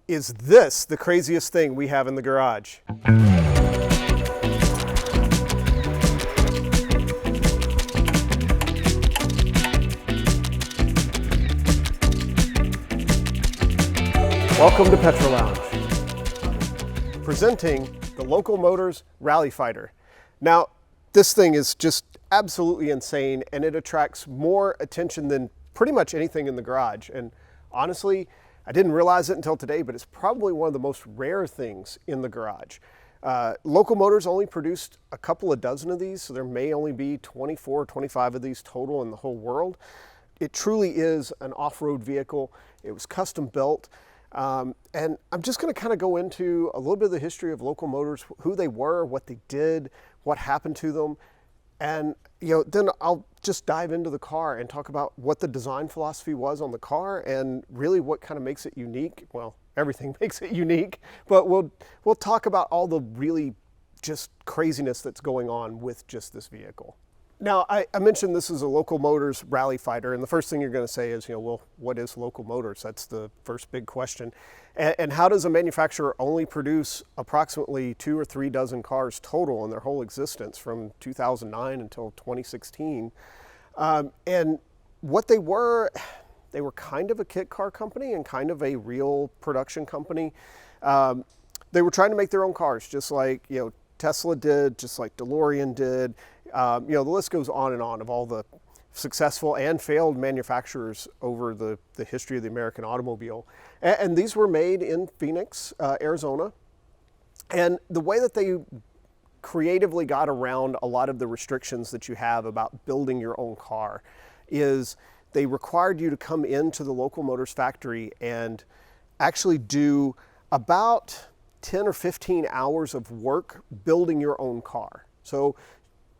Is this the craziest thing we have in the garage? Welcome to Petrol Lounge, presenting the Local Motors Rallyfighter. Now, this thing is just absolutely insane, and it attracts more attention than pretty much anything in the garage. And honestly, I didn't realize it until today, but it's probably one of the most rare things in the garage. Local Motors only produced a couple of dozen of these, so there may only be 24 or 25 of these total in the whole world. It truly is an off-road vehicle. It was custom built. And I'm just going to kind of go into a little bit of the history of Local Motors, who they were, what they did, what happened to them. And then I'll just dive into the car and talk about what the design philosophy was on the car and really what kind of makes it unique. Well, everything makes it unique, but we'll talk about all the really just craziness that's going on with just this vehicle. Now, I mentioned this is a Local Motors Rallyfighter, and the first thing you're going to say is, well, what is Local Motors? That's the first big question. And how does a manufacturer only produce approximately 2 or 3 dozen cars total in their whole existence from 2009 until 2016? And what they were kind of a kit car company and kind of a real production company. They were trying to make their own cars, just like Tesla did, just like DeLorean did. The list goes on and on of all the successful and failed manufacturers over the history of the American automobile. And these were made in Phoenix, Arizona. And the way that they creatively got around a lot of the restrictions that you have about building your own car is they required you to come into the Local Motors factory and actually do about 10 or 15 hours of work building your own car. So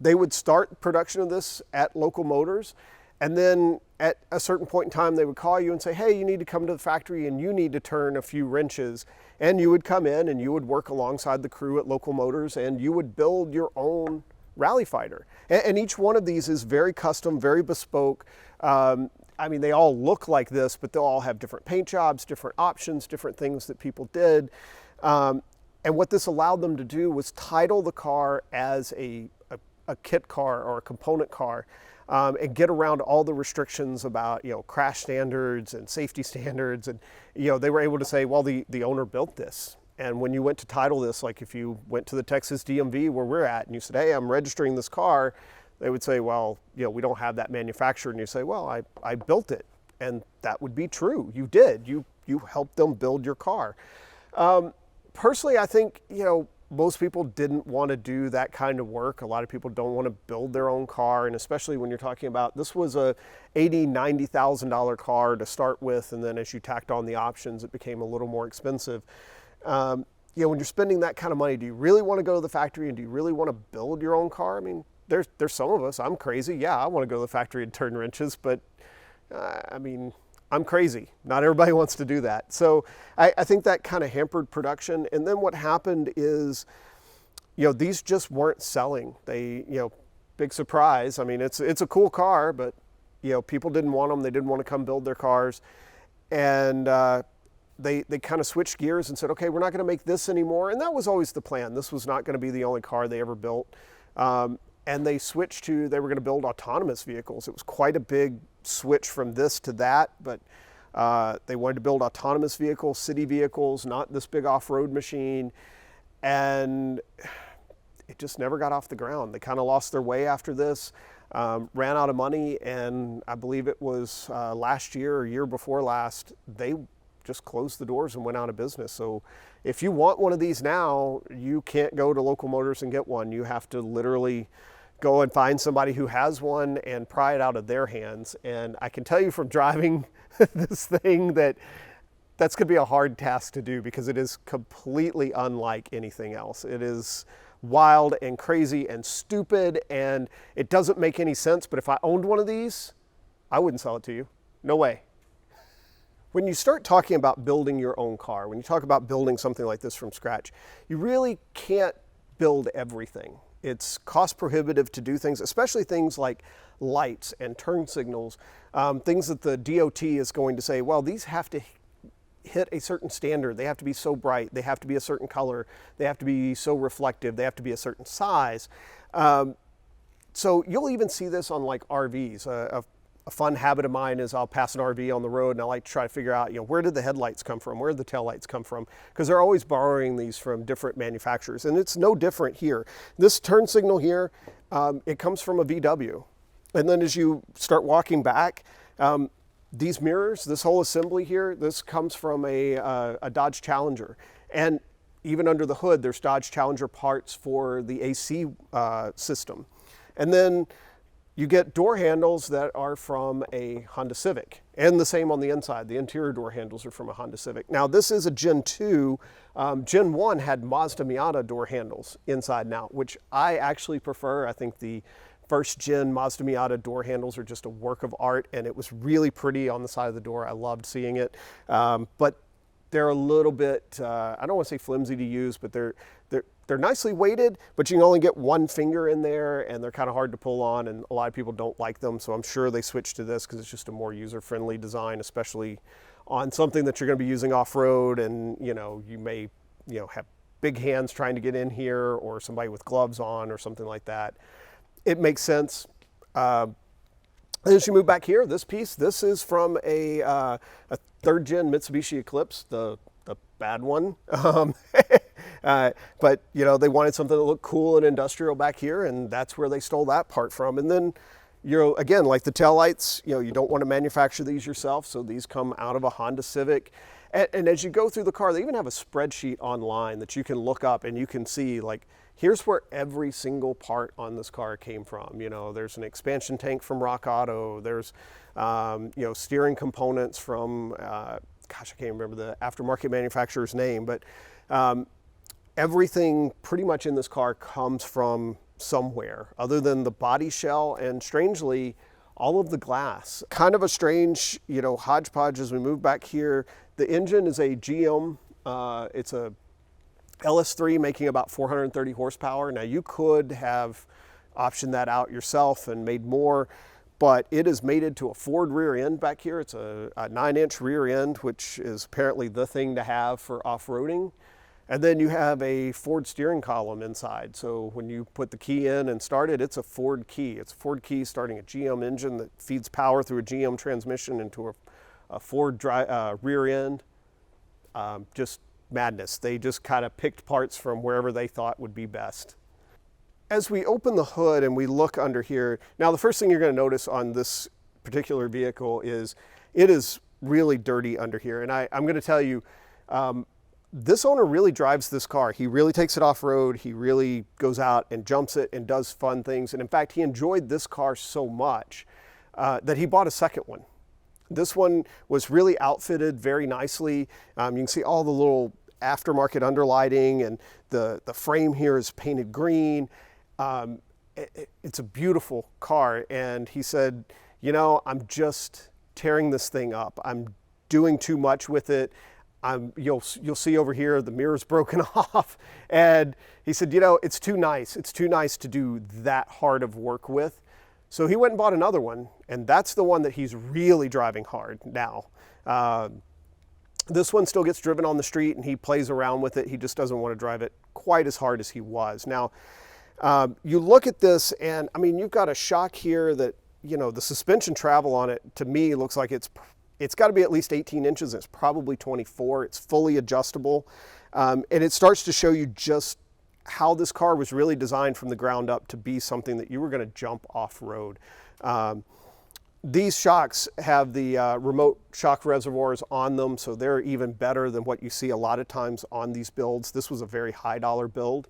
they would start production of this at Local Motors, and then at a certain point in time, they would call you and say, hey, you need to come to the factory and you need to turn a few wrenches. And you would come in and you would work alongside the crew at Local Motors and you would build your own Rallyfighter. And each one of these is very custom, very bespoke. They all look like this, but they'll all have different paint jobs, different options, different things that people did. And what this allowed them to do was title the car as a kit car or a component car, and get around all the restrictions about crash standards and safety standards. And they were able to say, well, the owner built this. And when you went to title this, like if you went to the Texas DMV where we're at and you said, hey, I'm registering this car, they would say, well, we don't have that manufacturer. And you say, well, I built it. And that would be true. You did. You helped them build your car. Personally, I think most people didn't want to do that kind of work. A lot of people don't want to build their own car, and especially when you're talking about, this was a $80,000, $90,000 car to start with, and then as you tacked on the options, it became a little more expensive. When you're spending that kind of money, do you really want to go to the factory and do you really want to build your own car? I mean, there's some of us. I'm crazy. Yeah, I want to go to the factory and turn wrenches, but I'm crazy. Not everybody wants to do that. So I think that kind of hampered production. And then what happened is, these just weren't selling. They, big surprise. I mean, it's a cool car, but, people didn't want them. They didn't want to come build their cars. And they kind of switched gears and said, okay, we're not going to make this anymore. And that was always the plan. This was not going to be the only car they ever built. And they switched to, they were going to build autonomous vehicles. It was quite a big switch from this to that, but they wanted to build autonomous vehicles, city vehicles, not this big off-road machine. And it just never got off the ground. They kind of lost their way after this, ran out of money, and I believe it was last year or year before last, they just closed the doors and went out of business. So if you want one of these now, you can't go to Local Motors and get one. You have to literally go and find somebody who has one and pry it out of their hands. And I can tell you from driving this thing that's going to be a hard task to do, because it is completely unlike anything else. It is wild and crazy and stupid, and it doesn't make any sense. But if I owned one of these, I wouldn't sell it to you. No way. When you start talking about building your own car, when you talk about building something like this from scratch, you really can't build everything. It's cost prohibitive to do things, especially things like lights and turn signals, things that the DOT is going to say, well, these have to hit a certain standard. They have to be so bright. They have to be a certain color. They have to be so reflective. They have to be a certain size. So you'll even see this on like RVs. A fun habit of mine is I'll pass an RV on the road and I like to try to figure out, where did the headlights come from? Where did the taillights come from? Because they're always borrowing these from different manufacturers. And it's no different here. This turn signal here, it comes from a VW. And then as you start walking back, these mirrors, this whole assembly here, this comes from a Dodge Challenger. And even under the hood, there's Dodge Challenger parts for the AC system. And then you get door handles that are from a Honda Civic, and the same on the inside. The interior door handles are from a Honda Civic. Now this is a Gen 2. Gen 1 had Mazda Miata door handles inside and out, which I actually prefer. I think the first gen Mazda Miata door handles are just a work of art, and it was really pretty on the side of the door. I loved seeing it. But they're a little bit, I don't want to say flimsy to use, but they're nicely weighted, but you can only get one finger in there, and they're kind of hard to pull on, and a lot of people don't like them. So I'm sure they switched to this because it's just a more user-friendly design, especially on something that you're going to be using off-road, and you may have big hands trying to get in here, or somebody with gloves on or something like that. It makes sense. As you move back here, this piece, this is from a third gen Mitsubishi Eclipse, the bad one. But they wanted something that looked cool and industrial back here, and that's where they stole that part from. And then, again, like the taillights, you don't want to manufacture these yourself, so these come out of a Honda Civic. And as you go through the car, they even have a spreadsheet online that you can look up, and you can see, like, here's where every single part on this car came from. There's an expansion tank from Rock Auto. There's, steering components from, gosh, I can't remember the aftermarket manufacturer's name, but everything pretty much in this car comes from somewhere other than the body shell and, strangely, all of the glass. Kind of a strange, hodgepodge as we move back here. The engine is a GM. It's a LS3 making about 430 horsepower. Now you could have optioned that out yourself and made more, but it is mated to a Ford rear end back here. It's a 9-inch rear end, which is apparently the thing to have for off-roading. And then you have a Ford steering column inside. So when you put the key in and start it, it's a Ford key. It's a Ford key starting a GM engine that feeds power through a GM transmission into a Ford rear end. Just madness. They just kind of picked parts from wherever they thought would be best. As we open the hood and we look under here, now the first thing you're going to notice on this particular vehicle is it is really dirty under here. And I'm going to tell you, this owner really drives this car. He really takes it off-road. He really goes out and jumps it and does fun things. And in fact, he enjoyed this car so much that he bought a second one. This one was really outfitted very nicely. You can see all the little aftermarket underlighting, and the frame here is painted green. It's a beautiful car. And he said, I'm just tearing this thing up. I'm doing too much with it. You'll see over here the mirror's broken off. And he said, it's too nice. It's too nice to do that hard of work with. So he went and bought another one, and that's the one that he's really driving hard now. This one still gets driven on the street, and he plays around with it. He just doesn't want to drive it quite as hard as he was. Now, you look at this, and you've got a shock here that, the suspension travel on it, to me, looks like it's got to be at least 18 inches. It's probably 24. It's fully adjustable. And it starts to show you just how this car was really designed from the ground up to be something that you were going to jump off-road. These shocks have the remote shock reservoirs on them, so they're even better than what you see a lot of times on these builds. This was a very high dollar build.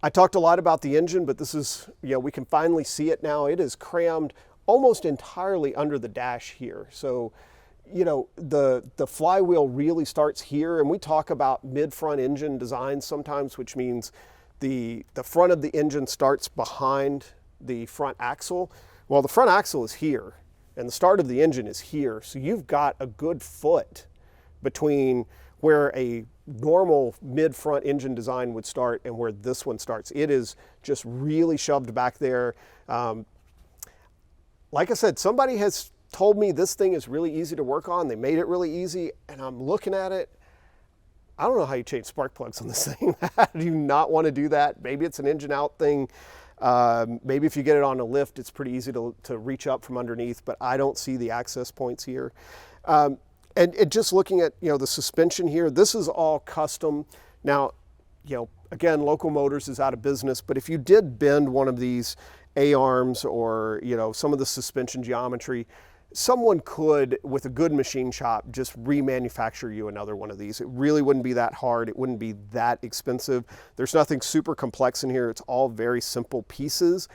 I talked a lot about the engine, but this is, we can finally see it now. It is crammed almost entirely under the dash here. So, the flywheel really starts here, and we talk about mid-front engine designs sometimes, which means the front of the engine starts behind the front axle. Well, the front axle is here, and the start of the engine is here. So you've got a good foot between where a normal mid-front engine design would start and where this one starts. It is just really shoved back there. Like I said, somebody has told me this thing is really easy to work on. They made it really easy, and I'm looking at it. I don't know how you change spark plugs on this thing. I do not want to do that. Maybe it's an engine out thing. Maybe if you get it on a lift, it's pretty easy to reach up from underneath, but I don't see the access points here. And just looking at, the suspension here, this is all custom. Now, again, Local Motors is out of business, but if you did bend one of these A-arms or, some of the suspension geometry, someone could, with a good machine shop, just remanufacture you another one of these. It really wouldn't be that hard. It wouldn't be that expensive. There's nothing super complex in here. It's all very simple pieces,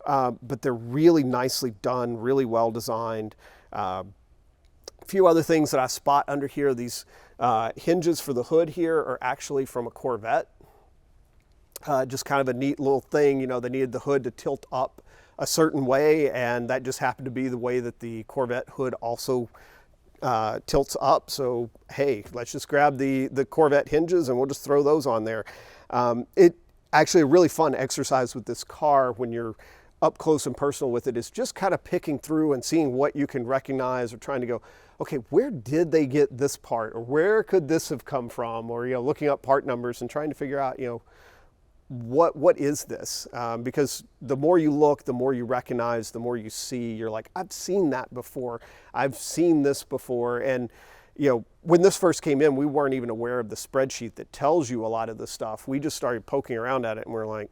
but they're really nicely done, really well designed. A few other things that I spot under here, these hinges for the hood here are actually from a Corvette. Just kind of a neat little thing. They needed the hood to tilt up a certain way, and that just happened to be the way that the Corvette hood also tilts up. So hey, let's just grab the Corvette hinges and we'll just throw those on there. It actually a really fun exercise with this car when you're up close and personal with it is just kind of picking through and seeing what you can recognize, or trying to go, okay, where did they get this part, or where could this have come from, or looking up part numbers and trying to figure out what is this? Because the more you look, the more you recognize, the more you see, you're like, I've seen that before. I've seen this before. And, when this first came in, we weren't even aware of the spreadsheet that tells you a lot of this stuff. We just started poking around at it and we're like,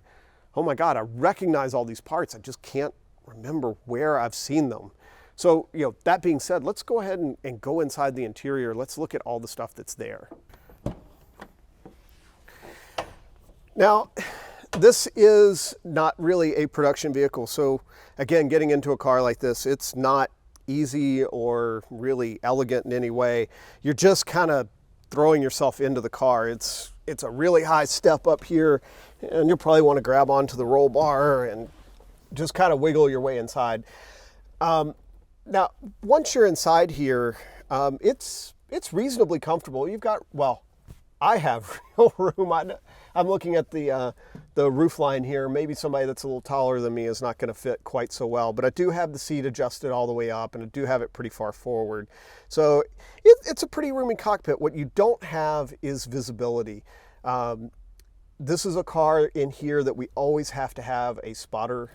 oh my God, I recognize all these parts. I just can't remember where I've seen them. So, that being said, let's go ahead and go inside the interior. Let's look at all the stuff that's there. Now, this is not really a production vehicle. So again, getting into a car like this, it's not easy or really elegant in any way. You're just kind of throwing yourself into the car. It's a really high step up here, and you'll probably want to grab onto the roll bar and just kind of wiggle your way inside. Now, once you're inside here, it's reasonably comfortable. You've got, well, I have real room. I'm looking at the roof line here. Maybe somebody that's a little taller than me is not going to fit quite so well, but I do have the seat adjusted all the way up, and I do have it pretty far forward. So it's a pretty roomy cockpit. What you don't have is visibility. This is a car in here that we always have to have a spotter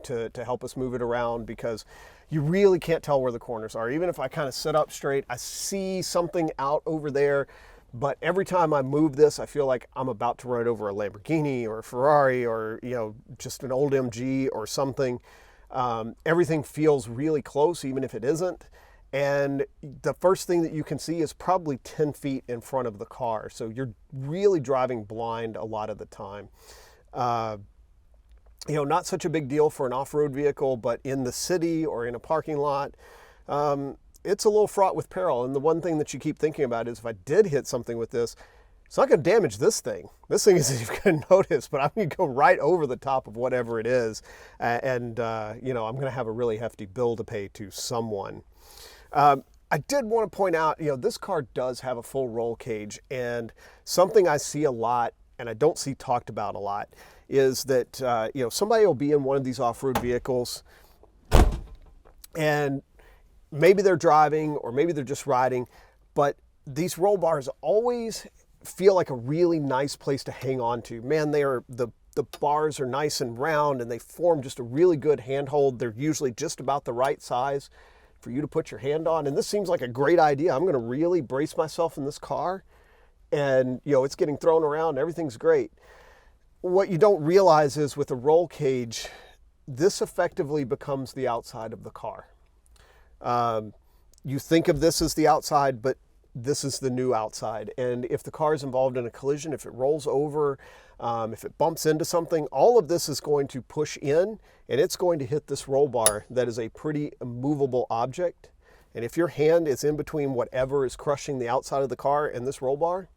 to help us move it around, because you really can't tell where the corners are. Even if I kind of sit up straight, I see something out over there. But every time I move this, I feel like I'm about to run over a Lamborghini or a Ferrari or, just an old MG or something. Everything feels really close, even if it isn't. And the first thing that you can see is probably 10 feet in front of the car. So you're really driving blind a lot of the time. Not such a big deal for an off-road vehicle, but in the city or in a parking lot, it's a little fraught with peril. And the one thing that you keep thinking about is, if I did hit something with this, it's not going to damage this thing. This thing isn't even going to notice, but I'm going to go right over the top of whatever it is. I'm going to have a really hefty bill to pay to someone. I did want to point out, this car does have a full roll cage, and something I see a lot and I don't see talked about a lot is that, somebody will be in one of these off-road vehicles, and maybe they're driving or maybe they're just riding, but these roll bars always feel like a really nice place to hang on to. Man, the bars are nice and round, and they form just a really good handhold. They're usually just about the right size for you to put your hand on, and this seems like a great idea. I'm going to really brace myself in this car, and it's getting thrown around, everything's great. What you don't realize is, with a roll cage, this effectively becomes the outside of the car. You think of this as the outside, but this is the new outside. And if the car is involved in a collision, if it rolls over, if it bumps into something, all of this is going to push in, and it's going to hit this roll bar that is a pretty immovable object. And if your hand is in between whatever is crushing the outside of the car and this roll bar,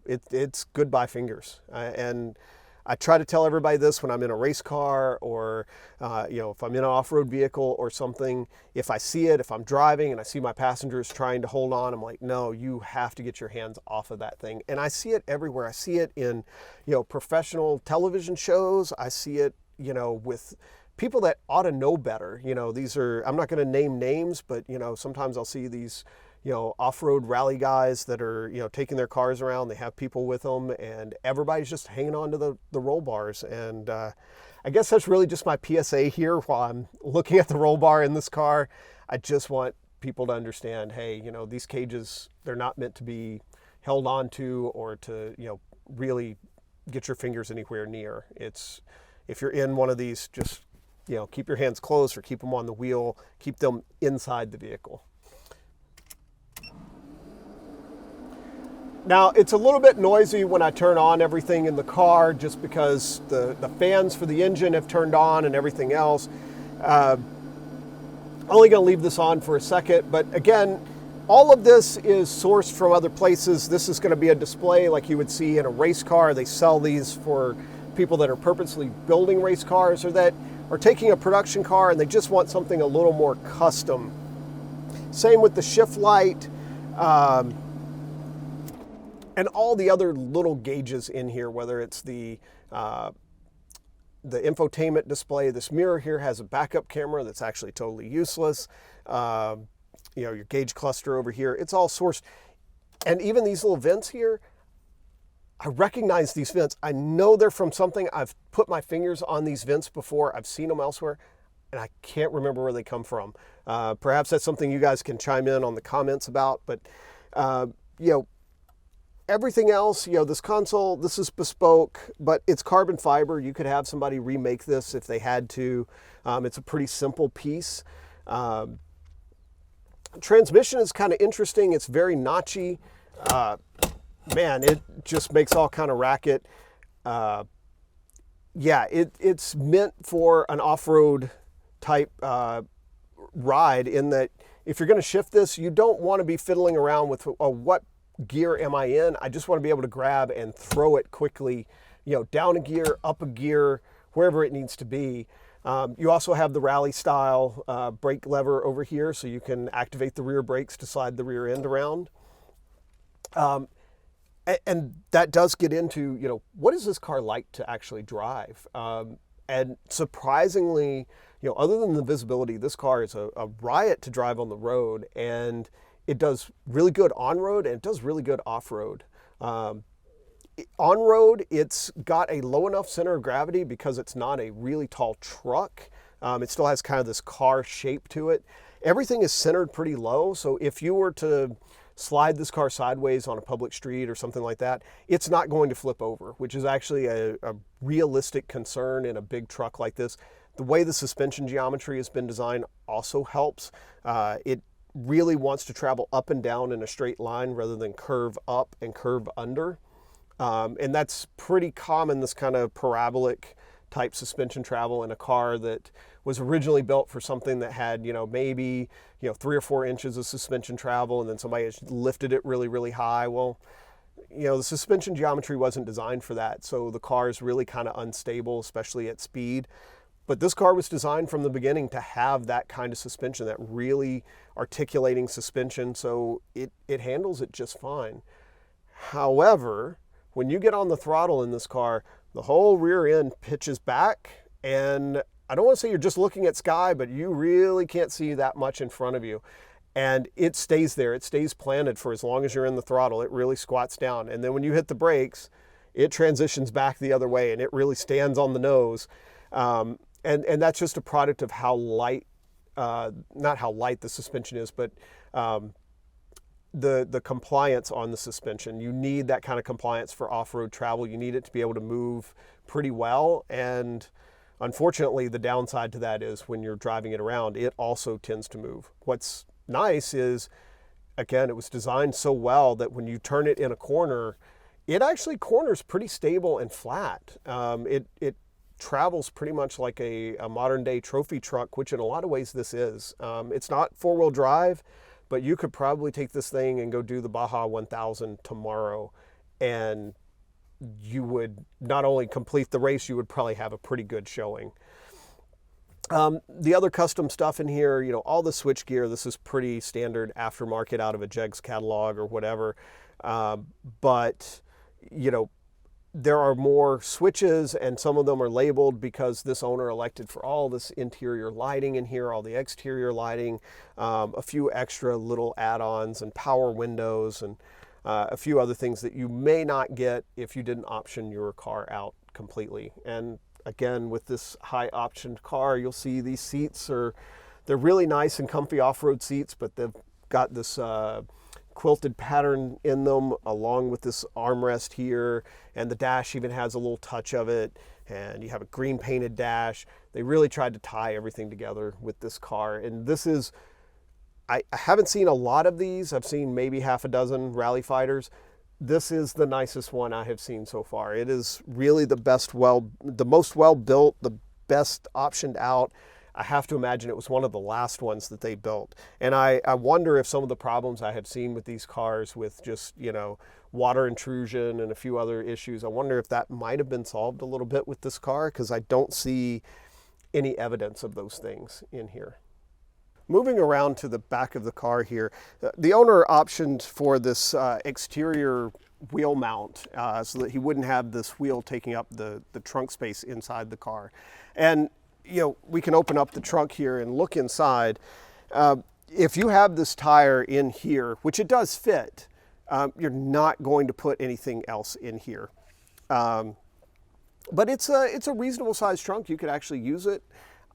it's goodbye fingers. And I try to tell everybody this when I'm in a race car, or if I'm in an off-road vehicle or something. If I see it, if I'm driving and I see my passengers trying to hold on, I'm like, no, you have to get your hands off of that thing. And I see it everywhere. I see it in professional television shows. I see it with people that ought to know better. You know, these are, I'm not going to name names, but, you know, sometimes I'll see these, you know, off-road rally guys that are, you know, taking their cars around. They have people with them, and everybody's just hanging on to the roll bars. And I guess that's really just my PSA here while I'm looking at the roll bar in this car. I just want people to understand, hey, you know, these cages, they're not meant to be held onto or to, you know, really get your fingers anywhere near. It's, if you're in one of these, just, you know, keep your hands closed or keep them on the wheel, keep them inside the vehicle. Now, it's a little bit noisy when I turn on everything in the car just because the fans for the engine have turned on and everything else. Only going to leave this on for a second, but again, all of this is sourced from other places. This is going to be a display like you would see in a race car. They sell these for people that are purposely building race cars or that are taking a production car and they just want something a little more custom. Same with the shift light. And all the other little gauges in here, whether it's the infotainment display. This mirror here has a backup camera that's actually totally useless. You know, your gauge cluster over here, it's all sourced. And even these little vents here, I recognize these vents. I know they're from something. I've put my fingers on these vents before. I've seen them elsewhere, and I can't remember where they come from. Perhaps that's something you guys can chime in on the comments about, but you know, everything else, you know, this console, this is bespoke, but it's carbon fiber. You could have somebody remake this if they had to. It's a pretty simple piece. Transmission is kind of interesting. It's very notchy. Man, it just makes all kind of racket. Yeah, it's meant for an off-road type ride in that if you're going to shift this, you don't want to be fiddling around with what gear am I in? I just want to be able to grab and throw it quickly, you know, down a gear, up a gear, wherever it needs to be. You also have the rally style brake lever over here, so you can activate the rear brakes to slide the rear end around. And that does get into, you know, what is this car like to actually drive? And surprisingly, you know, other than the visibility, this car is a riot to drive on the road, and it does really good on-road and it does really good off-road. On-road, it's got a low enough center of gravity because it's not a really tall truck. It still has kind of this car shape to it. Everything is centered pretty low, so if you were to slide this car sideways on a public street or something like that, it's not going to flip over, which is actually a realistic concern in a big truck like this. The way the suspension geometry has been designed also helps. It really wants to travel up and down in a straight line rather than curve up and curve under. And that's pretty common, this kind of parabolic type suspension travel in a car that was originally built for something that had, you know, maybe, you know, 3 or 4 inches of suspension travel, and then somebody has lifted it really, really high. Well, you know, the suspension geometry wasn't designed for that, so the car is really kind of unstable, especially at speed. But this car was designed from the beginning to have that kind of suspension, that really articulating suspension, so it handles it just fine. However, when you get on the throttle in this car, the whole rear end pitches back, and I don't want to say you're just looking at sky, but you really can't see that much in front of you. And it stays there. It stays planted for as long as you're in the throttle. It really squats down. And then when you hit the brakes, it transitions back the other way, and it really stands on the nose. And that's just a product of how light, not how light the suspension is, but the compliance on the suspension. You need that kind of compliance for off-road travel. You need it to be able to move pretty well. And unfortunately, the downside to that is when you're driving it around, it also tends to move. What's nice is, again, it was designed so well that when you turn it in a corner, it actually corners pretty stable and flat. It travels pretty much like a modern day trophy truck, which in a lot of ways this is. It's not 4-wheel drive, but you could probably take this thing and go do the Baja 1000 tomorrow, and you would not only complete the race, you would probably have a pretty good showing. The other custom stuff in here, you know, all the switch gear, this is pretty standard aftermarket out of a Jegs catalog or whatever. But, you know, there are more switches, and some of them are labeled because this owner elected for all this interior lighting in here, all the exterior lighting, a few extra little add-ons and power windows, and a few other things that you may not get if you didn't option your car out completely. And again, with this high optioned car, you'll see these seats they're really nice and comfy off-road seats, but they've got this quilted pattern in them, along with this armrest here, and the dash even has a little touch of it, and you have a green painted dash. They really tried to tie everything together with this car, and this is, I haven't seen a lot of these. I've seen maybe half a dozen Rally Fighters. This is the nicest one I have seen so far. It is really the most well built, the best optioned out. I have to imagine it was one of the last ones that they built. And I wonder if some of the problems I have seen with these cars with just, water intrusion and a few other issues, I wonder if that might have been solved a little bit with this car, because I don't see any evidence of those things in here. Moving around to the back of the car here, the owner optioned for this exterior wheel mount so that he wouldn't have this wheel taking up the trunk space inside the car. And we can open up the trunk here and look inside. If you have this tire in here, which it does fit, you're not going to put anything else in here. But it's a reasonable sized trunk. You could actually use it.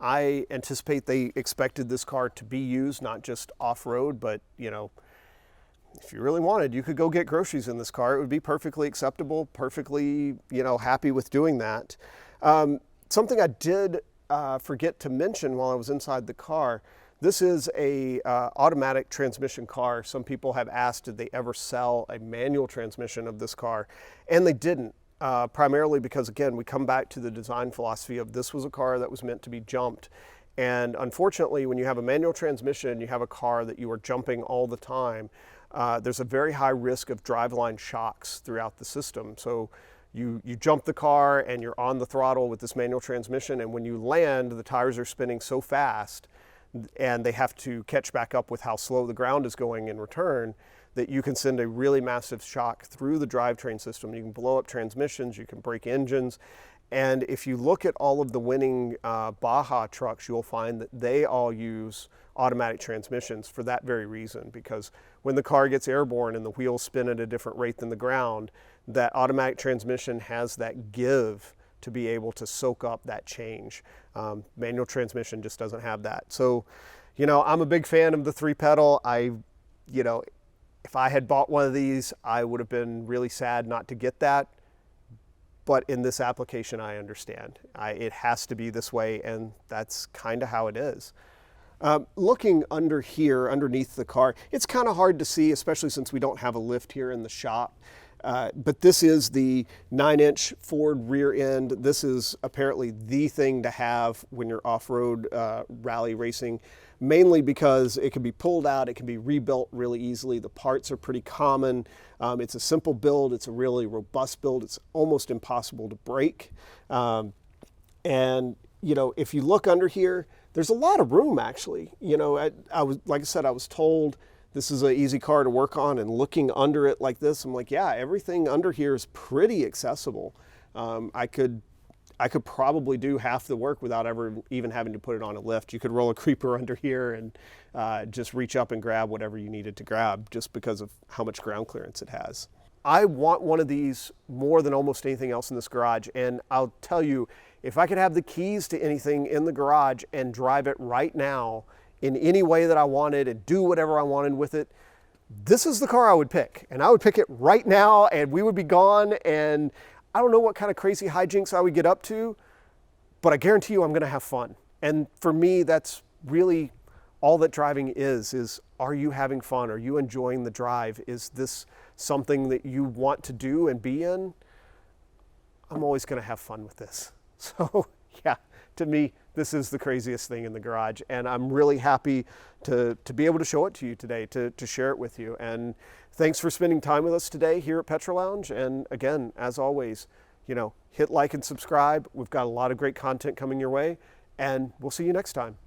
I anticipate they expected this car to be used, not just off-road, but if you really wanted, you could go get groceries in this car. It would be perfectly acceptable, perfectly, happy with doing that. Something I did forget to mention while I was inside the car, this is a automatic transmission car. Some people have asked, did they ever sell a manual transmission of this car? And they didn't, primarily because, again, we come back to the design philosophy of this was a car that was meant to be jumped. And unfortunately, when you have a manual transmission, you have a car that you are jumping all the time, there's a very high risk of driveline shocks throughout the system. So you jump the car and you're on the throttle with this manual transmission, and when you land, the tires are spinning so fast and they have to catch back up with how slow the ground is going in return, that you can send a really massive shock through the drivetrain system. You can blow up transmissions, you can break engines. And if you look at all of the winning Baja trucks, you'll find that they all use automatic transmissions for that very reason, because when the car gets airborne and the wheels spin at a different rate than the ground, that automatic transmission has that give to be able to soak up that change. Manual transmission just doesn't have that. So, I'm a big fan of the 3-pedal. If I had bought one of these, I would have been really sad not to get that. But in this application, I understand. It has to be this way, and that's kind of how it is. Looking under here, underneath the car, it's kind of hard to see, especially since we don't have a lift here in the shop. But this is the 9-inch Ford rear end. This is apparently the thing to have when you're off-road rally racing, mainly because it can be pulled out, it can be rebuilt really easily. The parts are pretty common. It's a simple build. It's a really robust build. It's almost impossible to break. And if you look under here, there's a lot of room actually. I was, like I said, I was told this is an easy car to work on, and looking under it like this, I'm like, yeah, everything under here is pretty accessible. I could probably do half the work without ever even having to put it on a lift. You could roll a creeper under here and just reach up and grab whatever you needed to grab, just because of how much ground clearance it has. I want one of these more than almost anything else in this garage, and I'll tell you, if I could have the keys to anything in the garage and drive it right now in any way that I wanted and do whatever I wanted with it, this is the car I would pick. And I would pick it right now, and we would be gone, and I don't know what kind of crazy hijinks I would get up to, but I guarantee you I'm gonna have fun. And for me, that's really all that driving is are you having fun? Are you enjoying the drive? Is this something that you want to do and be in? I'm always gonna have fun with this. So yeah, to me, this is the craziest thing in the garage, and I'm really happy to be able to show it to you today, to share it with you. And thanks for spending time with us today here at Petrol Lounge. And again, as always, hit like and subscribe. We've got a lot of great content coming your way, and we'll see you next time.